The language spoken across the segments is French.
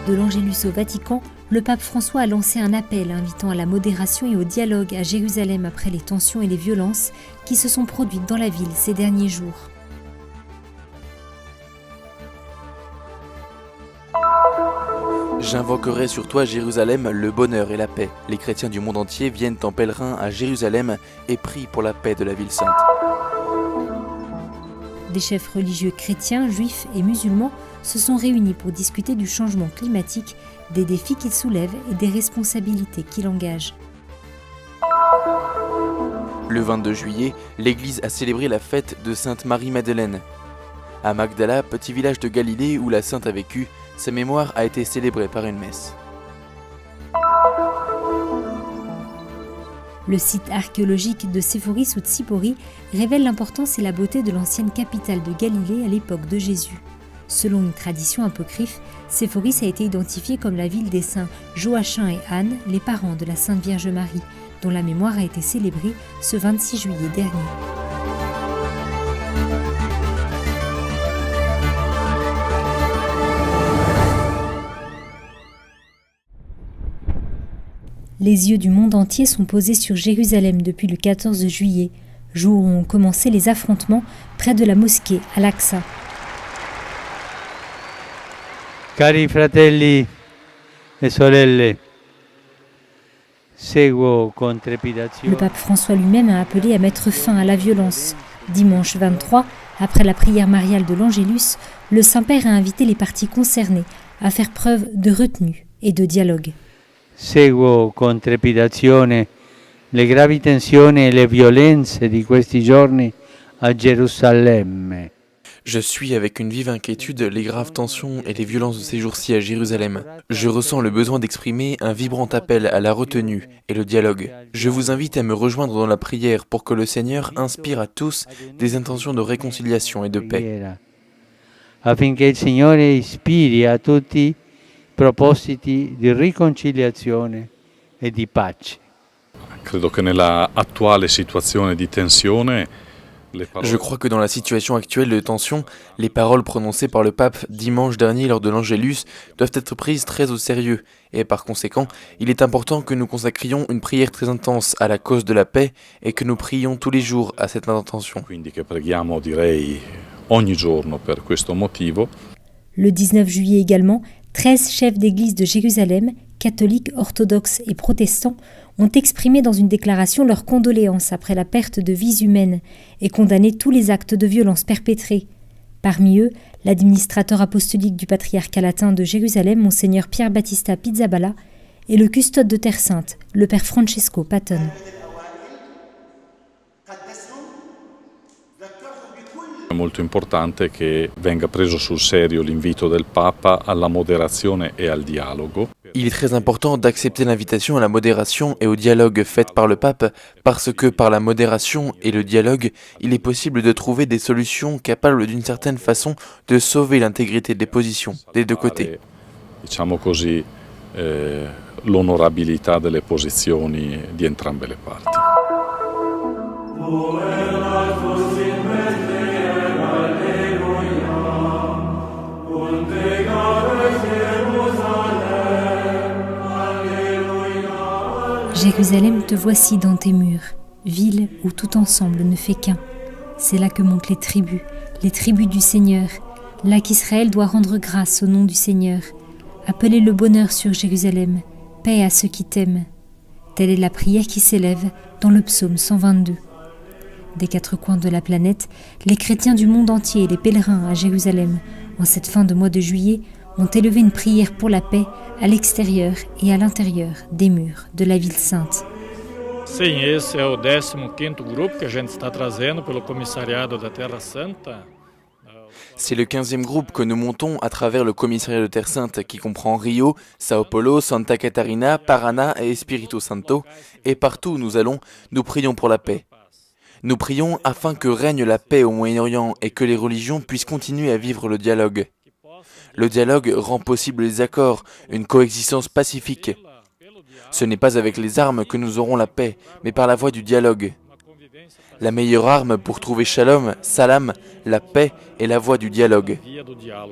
de l'Angélus au Vatican, le pape François a lancé un appel invitant à la modération et au dialogue à Jérusalem après les tensions et les violences qui se sont produites dans la ville ces derniers jours. J'invoquerai sur toi, Jérusalem, le bonheur et la paix. Les chrétiens du monde entier viennent en pèlerin à Jérusalem et prient pour la paix de la ville sainte. Des chefs religieux chrétiens, juifs et musulmans se sont réunis pour discuter du changement climatique, des défis qu'il soulève et des responsabilités qu'il engage. Le 22 juillet, l'église a célébré la fête de Sainte Marie-Madeleine. À Magdala, petit village de Galilée où la sainte a vécu, sa mémoire a été célébrée par une messe. Le site archéologique de Séphoris ou Tsipori révèle l'importance et la beauté de l'ancienne capitale de Galilée à l'époque de Jésus. Selon une tradition apocryphe, Séphoris a été identifiée comme la ville des saints Joachim et Anne, les parents de la Sainte Vierge Marie, dont la mémoire a été célébrée ce 26 juillet dernier. Les yeux du monde entier sont posés sur Jérusalem depuis le 14 juillet, jour où ont commencé les affrontements près de la mosquée Al-Aqsa. Cari fratelli e sorelle, seguo con trepidazione. Le pape François lui-même a appelé à mettre fin à la violence. Dimanche 23, après la prière mariale de l'Angélus, le Saint-Père a invité les parties concernées à faire preuve de retenue et de dialogue. Seguo con trepidazione le gravi tensioni e le violenze di questi giorni a Gerusalemme. Je suis avec une vive inquiétude les graves tensions et les violences de ces jours-ci à Jérusalem. Je ressens le besoin d'exprimer un vibrant appel à la retenue et le dialogue. Je vous invite à me rejoindre dans la prière pour que le Seigneur inspire à tous des intentions de réconciliation et de paix. Affinché il Signore ispiri a tutti propositi di riconciliazione e di pace. Credo che nella attuale situazione di tensione Je crois que dans la situation actuelle de tension, les paroles prononcées par le pape dimanche dernier lors de l'Angélus doivent être prises très au sérieux et par conséquent, il est important que nous consacrions une prière très intense à la cause de la paix et que nous prions tous les jours à cette intention. Quindi che preghiamo, direi, ogni giorno per questo motivo. Le 19 juillet également, 13 chefs d'église de Jérusalem, catholiques, orthodoxes et protestants, ont exprimé dans une déclaration leurs condoléances après la perte de vies humaines et condamné tous les actes de violence perpétrés. Parmi eux, l'administrateur apostolique du patriarcat latin de Jérusalem, Monseigneur Pierre Battista Pizzaballa, et le custode de Terre Sainte, le père Francesco Patton. È molto importante che venga preso sul serio l'invito del Papa alla moderazione e al dialogo. Il est très important d'accepter l'invitation à la modération et au dialogue faite par le pape parce que par la modération et le dialogue, il est possible de trouver des solutions capables d'une certaine façon de sauver l'intégrité des positions des deux côtés. Diciamo così, l'onorabilità delle posizioni di entrambe le parti. Jérusalem, te voici dans tes murs, ville où tout ensemble ne fait qu'un. C'est là que montent les tribus du Seigneur, là qu'Israël doit rendre grâce au nom du Seigneur. Appelez le bonheur sur Jérusalem, paix à ceux qui t'aiment. Telle est la prière qui s'élève dans le psaume 122. Des quatre coins de la planète, les chrétiens du monde entier et les pèlerins à Jérusalem, en cette fin de mois de juillet, ont élevé une prière pour la paix à l'extérieur et à l'intérieur des murs de la ville sainte. Sim, esse é o 15º grupo que a gente está trazendo pelo Comissariado da Terra Santa. C'est le 15e groupe que nous montons à travers le commissariat de Terre Sainte qui comprend Rio, Sao Paulo, Santa Catarina, Paraná et Espírito Santo. Et partout où nous allons, nous prions pour la paix. Nous prions afin que règne la paix au Moyen-Orient et que les religions puissent continuer à vivre le dialogue. Le dialogue rend possible les accords, une coexistence pacifique. Ce n'est pas avec les armes que nous aurons la paix, mais par la voie du dialogue. La meilleure arme pour trouver shalom, salam, la paix est la voie du dialogue.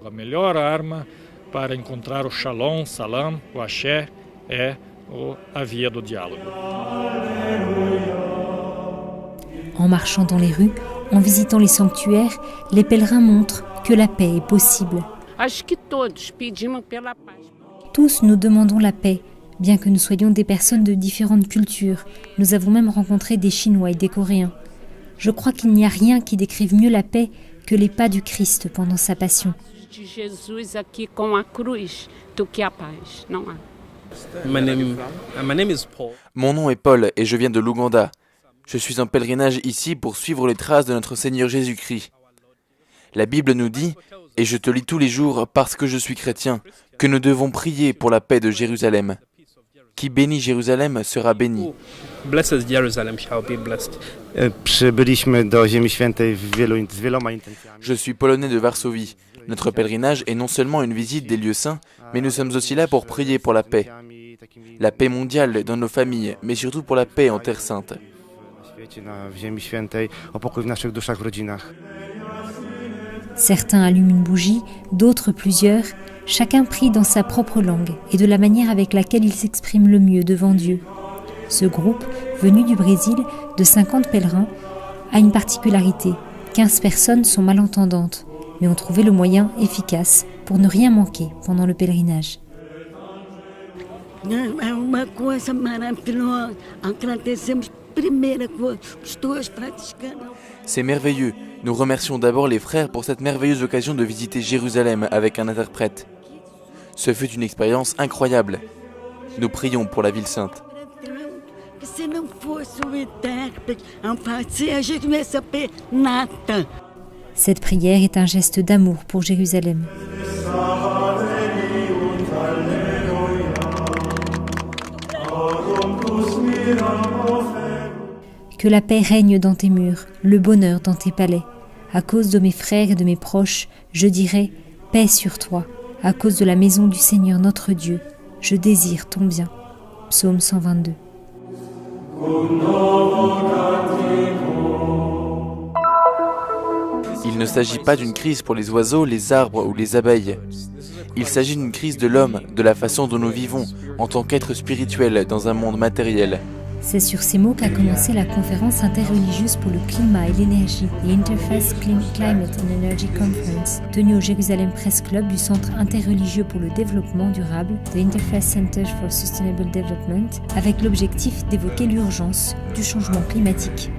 A melhor arma para encontrar o shalom, salam, o axé, a via do diálogo. En marchant dans les rues, en visitant les sanctuaires, les pèlerins montrent que la paix est possible. Tous nous demandons la paix, bien que nous soyons des personnes de différentes cultures. Nous avons même rencontré des Chinois et des Coréens. Je crois qu'il n'y a rien qui décrive mieux la paix que les pas du Christ pendant sa passion. Mon nom est Paul et je viens de l'Ouganda. Je suis en pèlerinage ici pour suivre les traces de notre Seigneur Jésus-Christ. La Bible nous dit, et je te lis tous les jours parce que je suis chrétien, que nous devons prier pour la paix de Jérusalem. Qui bénit Jérusalem sera béni. Blessed Jerusalem shall be blessed. Przybyliśmy do Ziemi Świętej z wieloma intencjami. Je suis polonais de Varsovie. Notre pèlerinage est non seulement une visite des lieux saints, mais nous sommes aussi là pour prier pour la paix. La paix mondiale dans nos familles, mais surtout pour la paix en Terre Sainte. W Ziemi Świętej, o pokój w naszych duszach, w rodzinach. Certains allument une bougie, d'autres plusieurs. Chacun prie dans sa propre langue et de la manière avec laquelle il s'exprime le mieux devant Dieu. Ce groupe, venu du Brésil, de 50 pèlerins, a une particularité. 15 personnes sont malentendantes, mais ont trouvé le moyen efficace pour ne rien manquer pendant le pèlerinage. C'est merveilleux. Nous remercions d'abord les frères pour cette merveilleuse occasion de visiter Jérusalem avec un interprète. Ce fut une expérience incroyable. Nous prions pour la ville sainte. Cette prière est un geste d'amour pour Jérusalem. Que la paix règne dans tes murs, le bonheur dans tes palais. À cause de mes frères et de mes proches, je dirai « paix sur toi ». À cause de la maison du Seigneur notre Dieu, je désire ton bien. Psaume 122. Il ne s'agit pas d'une crise pour les oiseaux, les arbres ou les abeilles. Il s'agit d'une crise de l'homme, de la façon dont nous vivons, en tant qu'être spirituel dans un monde matériel. C'est sur ces mots qu'a commencé la conférence interreligieuse pour le climat et l'énergie, l'Interfaith Climate and Energy Conference, tenue au Jérusalem Press Club du Centre interreligieux pour le développement durable, The Interfaith Center for Sustainable Development, avec l'objectif d'évoquer l'urgence du changement climatique.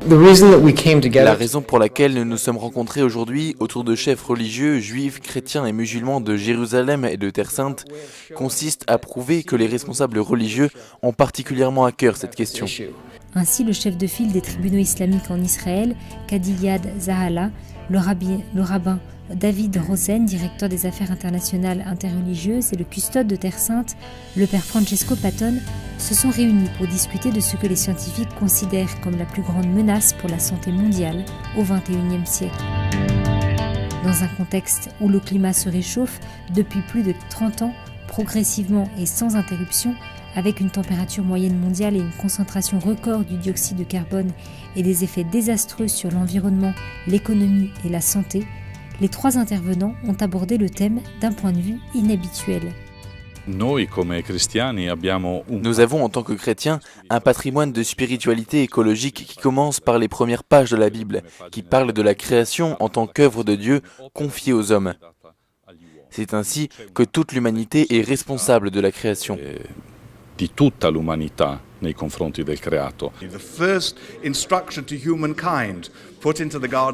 La raison pour laquelle nous nous sommes rencontrés aujourd'hui autour de chefs religieux, juifs, chrétiens et musulmans de Jérusalem et de Terre Sainte consiste à prouver que les responsables religieux ont particulièrement à cœur cette question. Ainsi, le chef de file des tribunaux islamiques en Israël, Qadi Yad Zahala, le rabbin David Rosen, directeur des affaires internationales interreligieuses, et le custode de Terre Sainte, le père Francesco Patton, se sont réunis pour discuter de ce que les scientifiques considèrent comme la plus grande menace pour la santé mondiale au XXIe siècle. Dans un contexte où le climat se réchauffe depuis plus de 30 ans, progressivement et sans interruption, avec une température moyenne mondiale et une concentration record du dioxyde de carbone et des effets désastreux sur l'environnement, l'économie et la santé, les trois intervenants ont abordé le thème d'un point de vue inhabituel. Nous avons en tant que chrétiens un patrimoine de spiritualité écologique qui commence par les premières pages de la Bible, qui parle de la création en tant qu'œuvre de Dieu confiée aux hommes. C'est ainsi que toute l'humanité est responsable de la création. Di tutta l'umanità nei confronti del creato.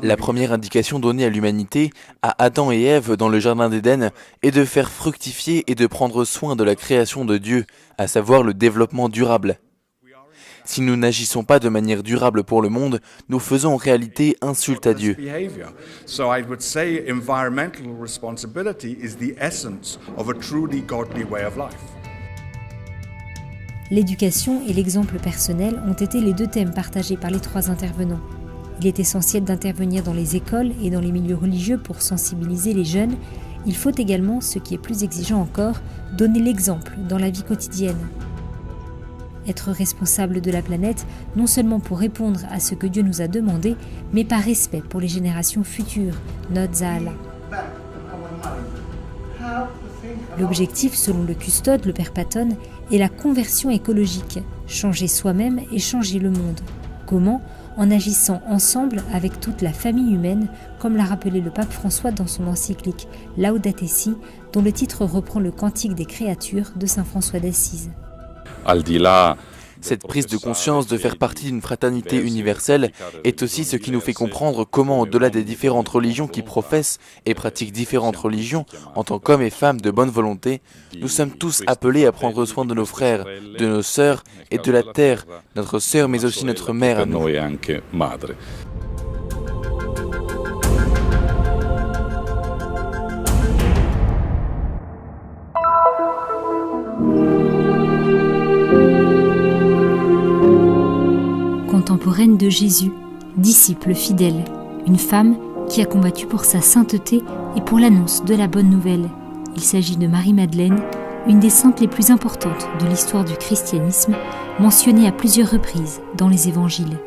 La première indication donnée à l'humanité, à Adam et Ève dans le jardin d'Éden, est de faire fructifier et de prendre soin de la création de Dieu, à savoir le développement durable. Si nous n'agissons pas de manière durable pour le monde, nous faisons en réalité insulte à Dieu. So I would say environmental responsibility is the essence of a truly godly way of life. L'éducation et l'exemple personnel ont été les deux thèmes partagés par les trois intervenants. Il est essentiel d'intervenir dans les écoles et dans les milieux religieux pour sensibiliser les jeunes. Il faut également, ce qui est plus exigeant encore, donner l'exemple dans la vie quotidienne. Être responsable de la planète, non seulement pour répondre à ce que Dieu nous a demandé, mais par respect pour les générations futures, note Zahala. L'objectif, selon le custode, le père Patton, est la conversion écologique, changer soi-même et changer le monde. Comment ? En agissant ensemble avec toute la famille humaine, comme l'a rappelé le pape François dans son encyclique Laudate Si, dont le titre reprend le Cantique des créatures de saint François d'Assise. Cette prise de conscience de faire partie d'une fraternité universelle est aussi ce qui nous fait comprendre comment, au-delà des différentes religions qui professent et pratiquent différentes religions, en tant qu'hommes et femmes de bonne volonté, nous sommes tous appelés à prendre soin de nos frères, de nos sœurs et de la terre, notre sœur mais aussi notre mère à nous. Contemporaine de Jésus, disciple fidèle, une femme qui a combattu pour sa sainteté et pour l'annonce de la bonne nouvelle. Il s'agit de Marie-Madeleine, une des saintes les plus importantes de l'histoire du christianisme, mentionnée à plusieurs reprises dans les évangiles.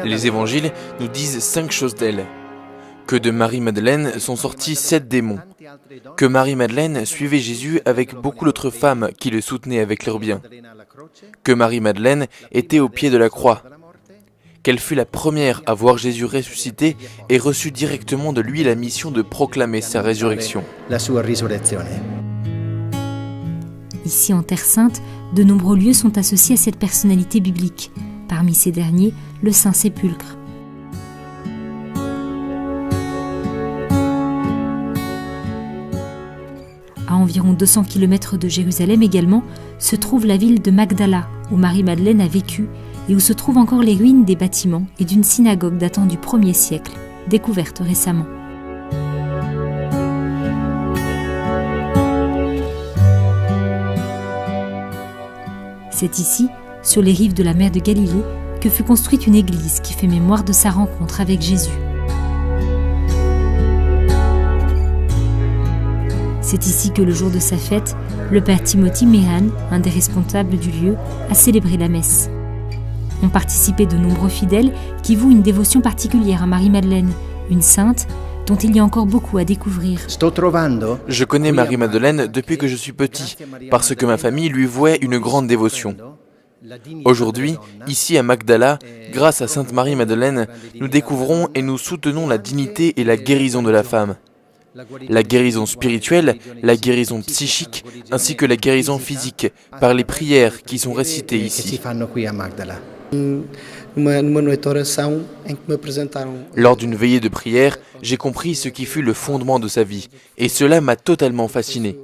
Les évangiles nous disent 5 choses d'elle. Que de Marie-Madeleine sont sortis 7 démons. Que Marie-Madeleine suivait Jésus avec beaucoup d'autres femmes qui le soutenaient avec leurs biens. Que Marie-Madeleine était au pied de la croix. Qu'elle fut la première à voir Jésus ressuscité et reçut directement de lui la mission de proclamer sa résurrection. Ici en Terre Sainte, de nombreux lieux sont associés à cette personnalité biblique. Parmi ces derniers, le Saint-Sépulcre. À environ 200 km de Jérusalem également, se trouve la ville de Magdala, où Marie-Madeleine a vécu et où se trouvent encore les ruines des bâtiments et d'une synagogue datant du 1er siècle, découverte récemment. C'est ici, sur les rives de la mer de Galilée, que fut construite une église qui fait mémoire de sa rencontre avec Jésus. C'est ici que le jour de sa fête, le père Timothy Meehan, un des responsables du lieu, a célébré la messe. Ont participé de nombreux fidèles qui vouent une dévotion particulière à Marie-Madeleine, une sainte dont il y a encore beaucoup à découvrir. Je connais Marie-Madeleine depuis que je suis petit, parce que ma famille lui vouait une grande dévotion. Aujourd'hui, ici à Magdala, grâce à Sainte Marie-Madeleine, nous découvrons et nous soutenons la dignité et la guérison de la femme. La guérison spirituelle, la guérison psychique, ainsi que la guérison physique, par les prières qui sont récitées ici. Lors d'une veillée de prière, j'ai compris ce qui fut le fondement de sa vie, et cela m'a totalement fasciné.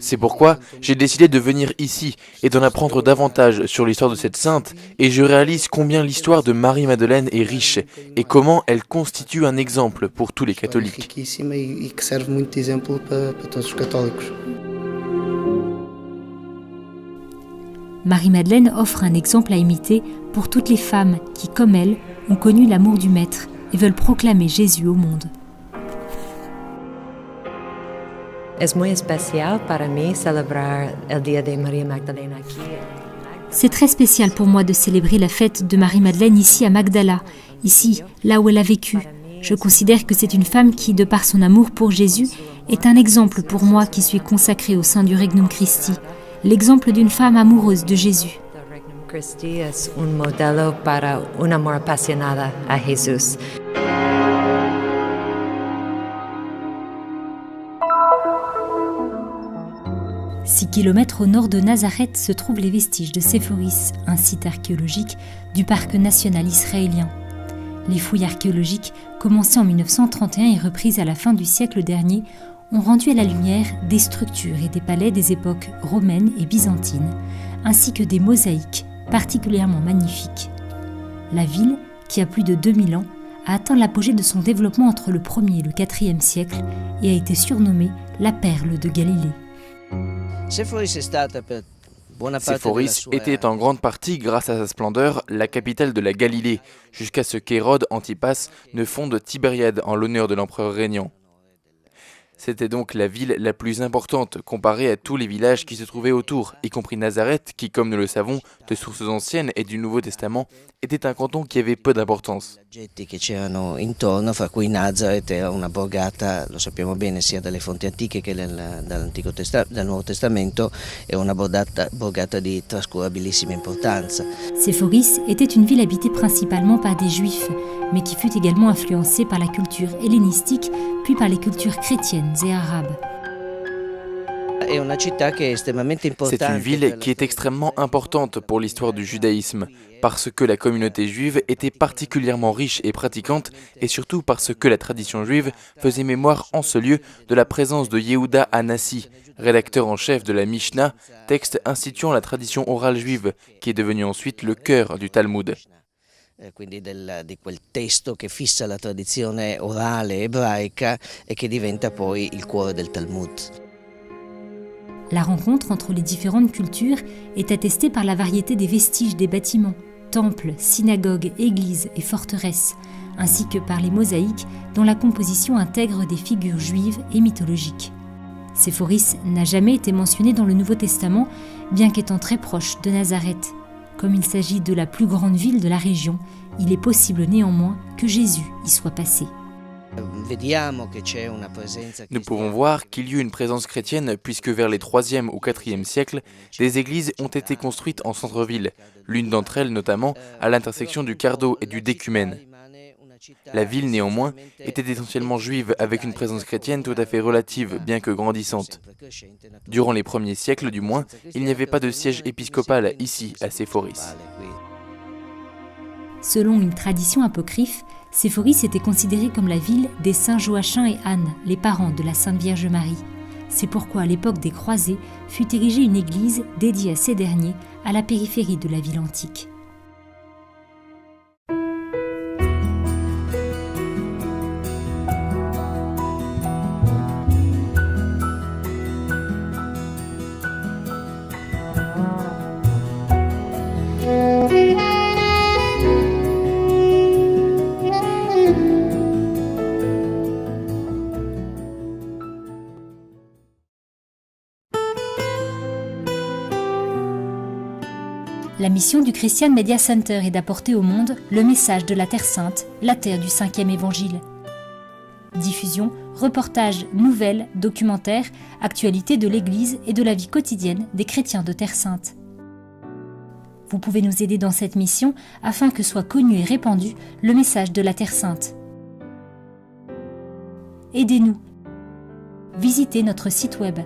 C'est pourquoi j'ai décidé de venir ici et d'en apprendre davantage sur l'histoire de cette sainte, et je réalise combien l'histoire de Marie-Madeleine est riche, et comment elle constitue un exemple pour tous les catholiques. Marie-Madeleine offre un exemple à imiter pour toutes les femmes qui, comme elle, ont connu l'amour du Maître et veulent proclamer Jésus au monde. C'est très spécial pour moi de célébrer la fête de Marie-Madeleine ici à Magdala, ici, là où elle a vécu. Je considère que c'est une femme qui, de par son amour pour Jésus, est un exemple pour moi qui suis consacrée au sein du Regnum Christi, l'exemple d'une femme amoureuse de Jésus. Six kilomètres au nord de Nazareth se trouvent les vestiges de Séphoris, un site archéologique du parc national israélien. Les fouilles archéologiques, commencées en 1931 et reprises à la fin du siècle dernier, ont rendu à la lumière des structures et des palais des époques romaines et byzantines, ainsi que des mosaïques particulièrement magnifiques. La ville, qui a plus de 2000 ans, a atteint l'apogée de son développement entre le 1er et le 4e siècle et a été surnommée la perle de Galilée. Séphoris était en grande partie, grâce à sa splendeur, la capitale de la Galilée, jusqu'à ce qu'Hérode Antipas ne fonde Tibériade en l'honneur de l'empereur régnant. C'était donc la ville la plus importante comparée à tous les villages qui se trouvaient autour, y compris Nazareth, qui, comme nous le savons, de sources anciennes et du Nouveau Testament, était un canton qui avait peu d'importance. Oggetti che c'erano intorno, fra cui Nazareth era una borgata, lo sappiamo bene sia dalle fonti antiche che dal Nuovo Testamento, è una borgata di trascurabilissima importanza. Séforis était une ville habitée principalement par des juifs, mais qui fut également influencée par la culture hellénistique, puis par les cultures chrétiennes et arabes. C'est une ville qui est extrêmement importante pour l'histoire du judaïsme, parce que la communauté juive était particulièrement riche et pratiquante, et surtout parce que la tradition juive faisait mémoire en ce lieu de la présence de Yehuda Hanassi, rédacteur en chef de la Mishnah, texte instituant la tradition orale juive, qui est devenu ensuite le cœur du Talmud. Quindi di quel testo che fissa la tradizione orale ebraica e che diventa poi il cuore del Talmud. La rencontre entre les différentes cultures est attestée par la variété des vestiges des bâtiments, temples, synagogues, églises et forteresses, ainsi que par les mosaïques dont la composition intègre des figures juives et mythologiques. Séforis n'a jamais été mentionné dans le Nouveau Testament, bien qu'étant très proche de Nazareth. Comme il s'agit de la plus grande ville de la région, il est possible néanmoins que Jésus y soit passé. Nous pouvons voir qu'il y eut une présence chrétienne puisque vers les 3e ou 4e siècles, des églises ont été construites en centre-ville, l'une d'entre elles notamment à l'intersection du Cardo et du Décumène. La ville néanmoins était essentiellement juive avec une présence chrétienne tout à fait relative, bien que grandissante. Durant les premiers siècles du moins, il n'y avait pas de siège épiscopal ici à Séforis. Selon une tradition apocryphe, Séforis était considérée comme la ville des saints Joachim et Anne, les parents de la Sainte Vierge Marie. C'est pourquoi à l'époque des croisés fut érigée une église dédiée à ces derniers à la périphérie de la ville antique. La mission du Christian Media Center est d'apporter au monde le message de la Terre Sainte, la terre du 5e évangile. Diffusion, reportages, nouvelles, documentaires, actualités de l'Église et de la vie quotidienne des chrétiens de Terre Sainte. Vous pouvez nous aider dans cette mission afin que soit connu et répandu le message de la Terre Sainte. Aidez-nous. Visitez notre site web